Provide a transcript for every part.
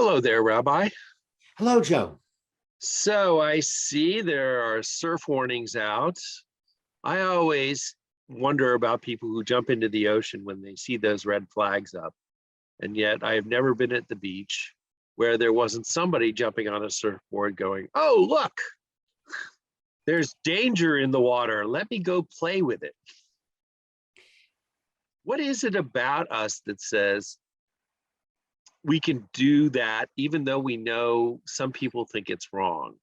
Hello there, Rabbi. Hello, Joe. So I see there are surf warnings out. I always wonder about people who jump into the ocean when they see those red flags up. And yet I have never been at the beach where there wasn't somebody jumping on a surfboard going, oh, look, there's danger in the water. Let me go play with it. What is it about us that says we can do that even though we know some people think it's wrong?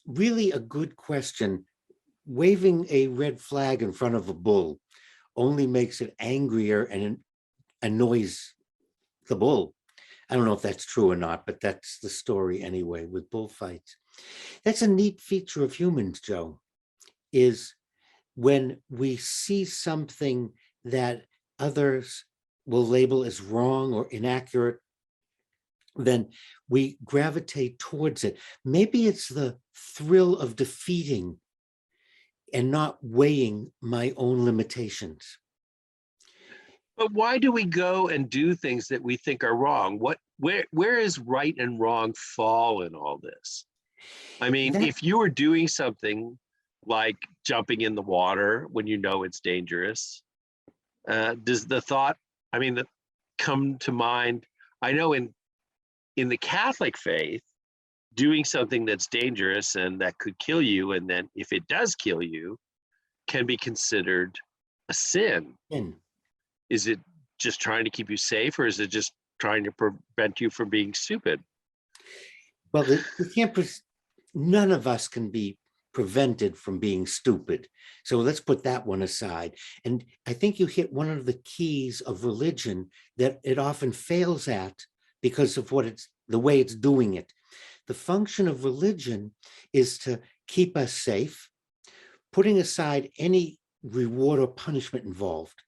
Really a good question. Waving a red flag in front of a bull only makes it angrier and annoys the bull. I don't know if that's true or not, but that's the story anyway with bullfights. That's a neat feature of humans, Joe, is when we see something that others will label as wrong or inaccurate, then we gravitate towards it. Maybe it's the thrill of defeating and not weighing my own limitations. But why do we go and do things that we think are wrong? Where is right and wrong fall in all this? I mean, That if you were doing something like jumping in the water when you know it's dangerous, does the thought, that come to mind? I know in the Catholic faith, doing something that's dangerous and that could kill you, and then if it does kill you, can be considered a sin. Is it just trying to keep you safe, or is it just trying to prevent you from being stupid? well, none of us can be prevented from being stupid. So let's put that one aside. And I think you hit one of the keys of religion that it often fails at because of the way it's doing it. The function of religion is to keep us safe, putting aside any reward or punishment involved.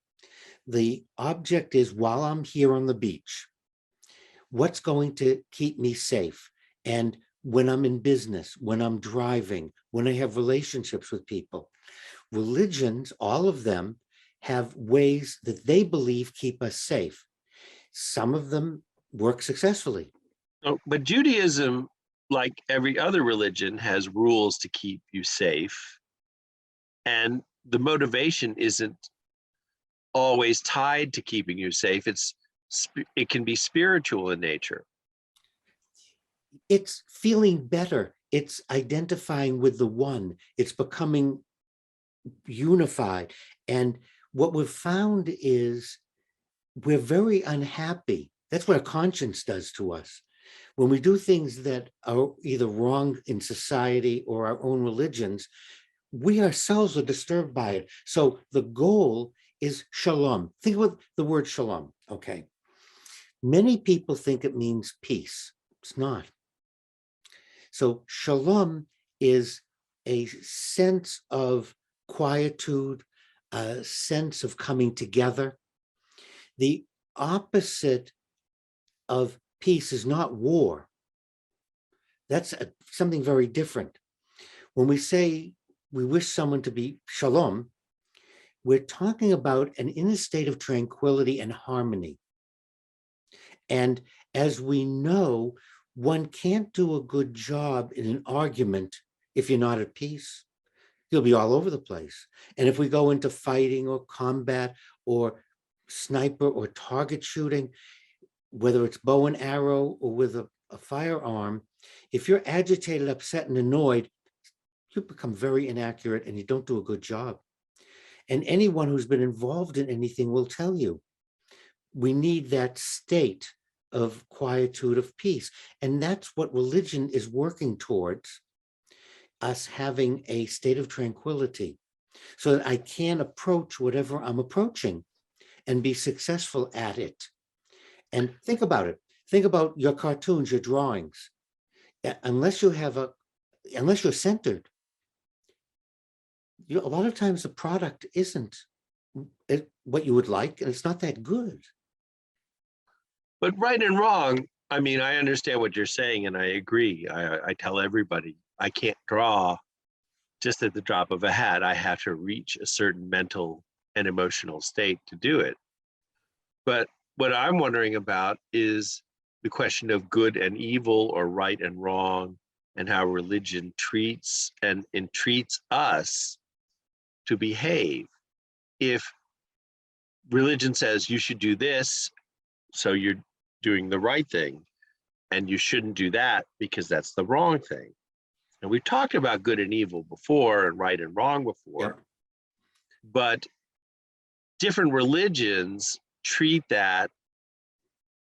The object is, while I'm here on the beach, what's going to keep me safe? And when I'm in business, when I'm driving, when I have relationships with people, religions, all of them, have ways that they believe keep us safe. Some of them work successfully. Oh, but Judaism, like every other religion, has rules to keep you safe. And the motivation isn't always tied to keeping you safe. It can be spiritual in nature. It's feeling better. It's identifying with the one. It's becoming unified. And what we've found is we're very unhappy. That's what a conscience does to us. When we do things that are either wrong in society or our own religions, we ourselves are disturbed by it. So the goal is shalom. Think about the word shalom. Okay. Many people think it means peace. It's not. So shalom is a sense of quietude, a sense of coming together. The opposite of peace is not war. That's something very different. When we say we wish someone to be shalom, we're talking about an inner state of tranquility and harmony. And as we know, one can't do a good job in an argument if you're not at peace. You'll be all over the place. And if we go into fighting or combat or sniper or target shooting, whether it's bow and arrow or with a firearm, if you're agitated, upset, and annoyed, you become very inaccurate and you don't do a good job. And anyone who's been involved in anything will tell you, we need that state of quietude, of peace. And that's what religion is working towards, us having a state of tranquility so that I can approach whatever I'm approaching and be successful at it. And think about it. Think about your cartoons, your drawings. Unless you're centered, a lot of times the product isn't what you would like, and it's not that good. But right and wrong, I understand what you're saying, and I agree. I tell everybody, I can't draw just at the drop of a hat. I have to reach a certain mental and emotional state to do it. But what I'm wondering about is the question of good and evil, or right and wrong, and how religion treats and entreats us to behave. If religion says you should do this, so you're doing the right thing, and you shouldn't do that because that's the wrong thing. And we've talked about good and evil before, and right and wrong before, Yep. but different religions treat that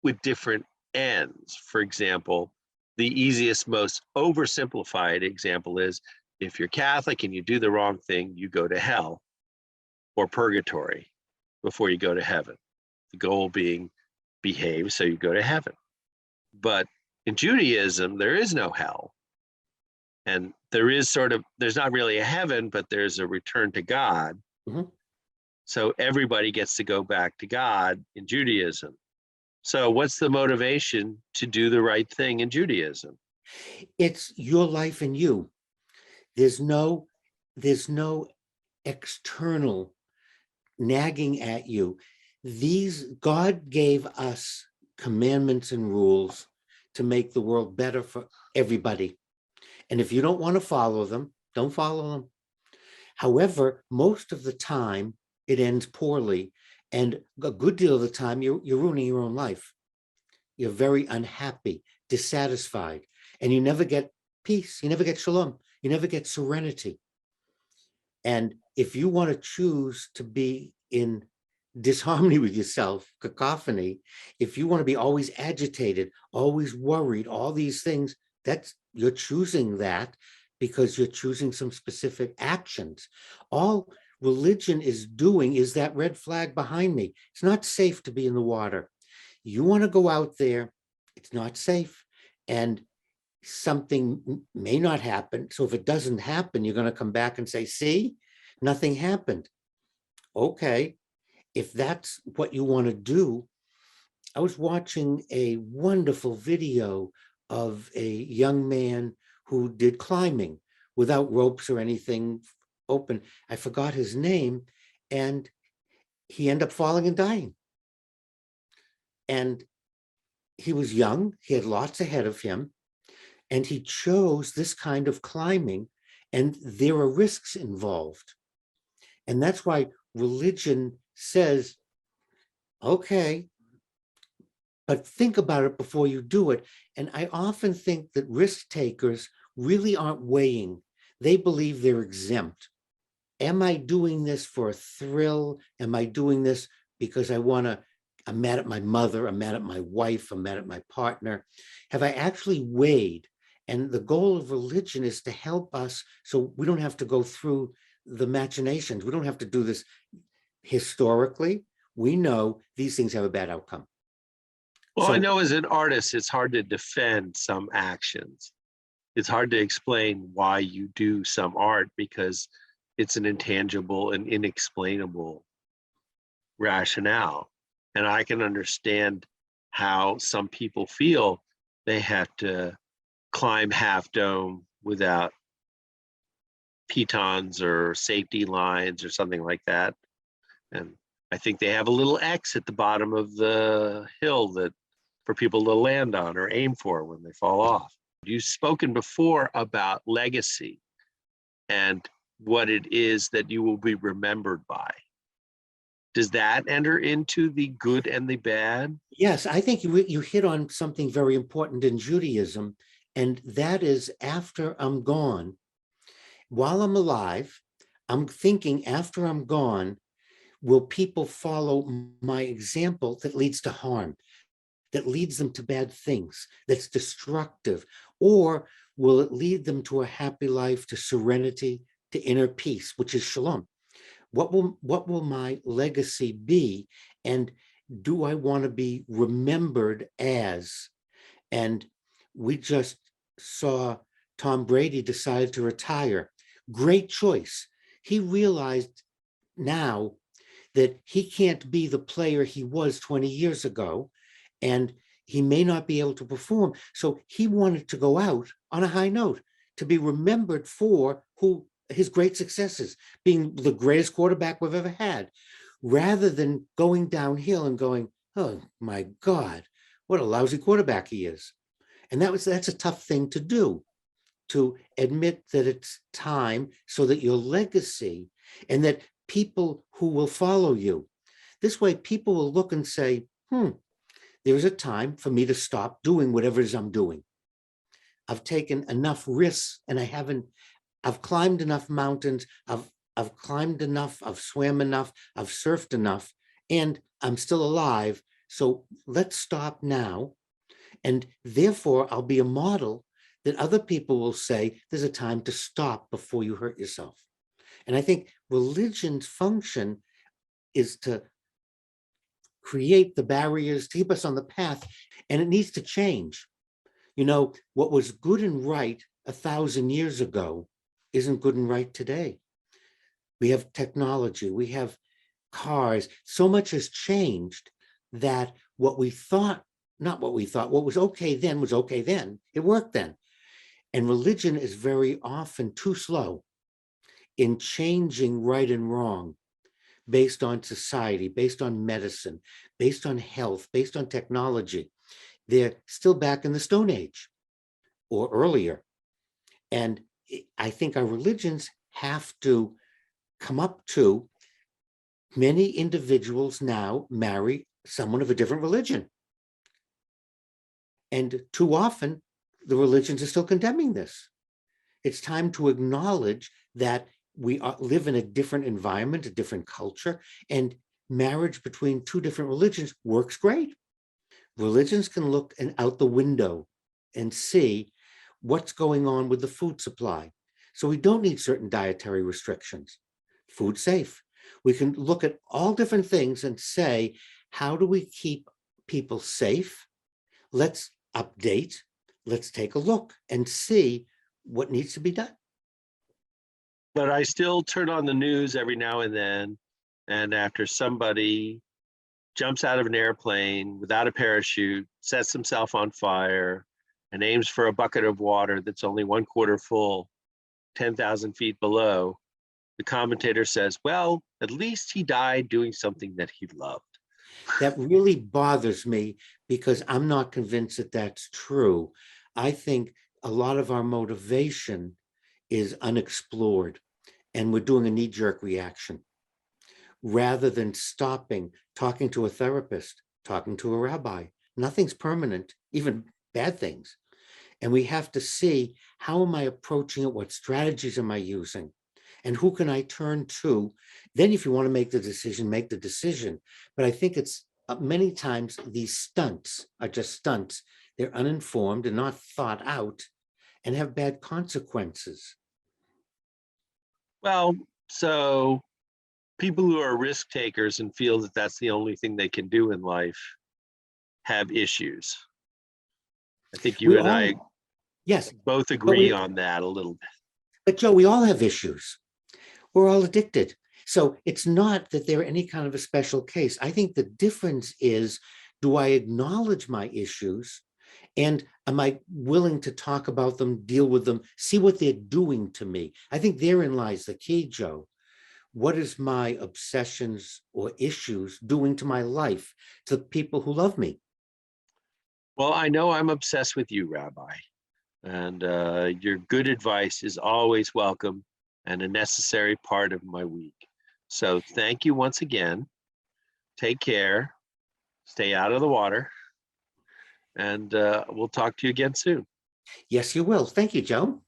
with different ends. For example, the easiest, most oversimplified example is, if you're Catholic and you do the wrong thing, you go to hell or purgatory before you go to heaven. The goal being behave so you go to heaven. But in Judaism, there is no hell. And there's not really a heaven, but there's a return to God. Mhm. So everybody gets to go back to God in Judaism. So what's the motivation to do the right thing in Judaism? It's your life and you. There's no external nagging at you. God gave us commandments and rules to make the world better for everybody. And if you don't want to follow them, don't follow them. However, most of the time it ends poorly. And a good deal of the time you're ruining your own life. You're very unhappy, dissatisfied, and you never get peace. You never get shalom. You never get serenity. And if you want to choose to be in disharmony with yourself, cacophony, if you want to be always agitated, always worried, all these things, you're choosing that because you're choosing some specific actions. All religion is doing is that red flag behind me. It's not safe to be in the water. You want to go out there, it's not safe. And something may not happen. So if it doesn't happen, you're going to come back and say, see, nothing happened. Okay, if that's what you want to do. I was watching a wonderful video of a young man who did climbing without ropes or anything open. I forgot his name, and he ended up falling and dying. And he was young, he had lots ahead of him, and he chose this kind of climbing, and there are risks involved. And that's why religion says, okay, but think about it before you do it. And I often think that risk takers really aren't weighing. They believe they're exempt. Am I doing this for a thrill? Am I doing this because I'm mad at my mother, I'm mad at my wife, I'm mad at my partner? Have I actually weighed? And the goal of religion is to help us so we don't have to go through the machinations. We don't have to do this. Historically, we know these things have a bad outcome. Well, I know as an artist, it's hard to defend some actions. It's hard to explain why you do some art because it's an intangible and inexplainable rationale. And I can understand how some people feel they have to climb Half Dome without pitons or safety lines or something like that. And I think they have a little X at the bottom of the hill that for people to land on or aim for when they fall off. You've spoken before about legacy and what it is that you will be remembered by. Does that enter into the good and the bad? Yes, I think you hit on something very important in Judaism, and that is after I'm gone, while I'm alive, I'm thinking after I'm gone, will people follow my example that leads to harm, that leads them to bad things, that's destructive? Or will it lead them to a happy life, to serenity, to inner peace, which is shalom? What will my legacy be? And do I want to be remembered as? And we just saw Tom Brady decide to retire. Great choice. He realized now that he can't be the player he was 20 years ago, and he may not be able to perform. So he wanted to go out on a high note, to be remembered for his great successes, being the greatest quarterback we've ever had, rather than going downhill and going, oh my God, what a lousy quarterback he is. And that's a tough thing to do, to admit that it's time so that your legacy and that people who will follow you, this way people will look and say, there's a time for me to stop doing whatever it is I'm doing. I've taken enough risks and I've climbed enough mountains, I've climbed enough, I've swam enough, I've surfed enough, and I'm still alive. So let's stop now. And therefore, I'll be a model that other people will say, there's a time to stop before you hurt yourself. And I think religion's function is to create the barriers, to keep us on the path, and it needs to change. You know, what was good and right 1,000 years ago isn't good and right today. We have technology, we have cars, so much has changed that what we thought, not what we thought, what was okay then was okay then, it worked then. And religion is very often too slow in changing right and wrong based on society, based on medicine, based on health, based on technology. They're still back in the Stone Age or earlier. And I think our religions have to come up to, many individuals now marry someone of a different religion. And too often, the religions are still condemning this. It's time to acknowledge that we live in a different environment, a different culture, and marriage between two different religions works great. Religions can look out the window and see what's going on with the food supply. So we don't need certain dietary restrictions. Food safe. We can look at all different things and say, how do we keep people safe? Let's update. Let's take a look and see what needs to be done. But I still turn on the news every now and then, and after somebody jumps out of an airplane without a parachute, sets himself on fire, and aims for a bucket of water that's only 1/4 full, 10,000 feet below, the commentator says, well, at least he died doing something that he loved. That really bothers me because I'm not convinced that that's true. I think a lot of our motivation is unexplored and we're doing a knee-jerk reaction rather than stopping, talking to a therapist, talking to a rabbi. Nothing's permanent, even bad things. And we have to see, how am I approaching it? What strategies am I using? And who can I turn to? Then if you want to make the decision, make the decision. But I think it's many times these stunts are just stunts. They're uninformed and not thought out and have bad consequences. Well, so people who are risk takers and feel that that's the only thing they can do in life have issues. I think you We and all, I yes, both agree on that a little bit. but Joe, we all have issues. We're all addicted. So it's not that they're any kind of a special case. I think the difference is, do I acknowledge my issues? And am I willing to talk about them, deal with them, see what they're doing to me? I think therein lies the key, Joe. What is my obsessions or issues doing to my life, to the people who love me? Well, I know I'm obsessed with you, Rabbi, and your good advice is always welcome and a necessary part of my week. So thank you once again. Take care, stay out of the water, and we'll talk to you again soon. Yes, you will. Thank you, Joe.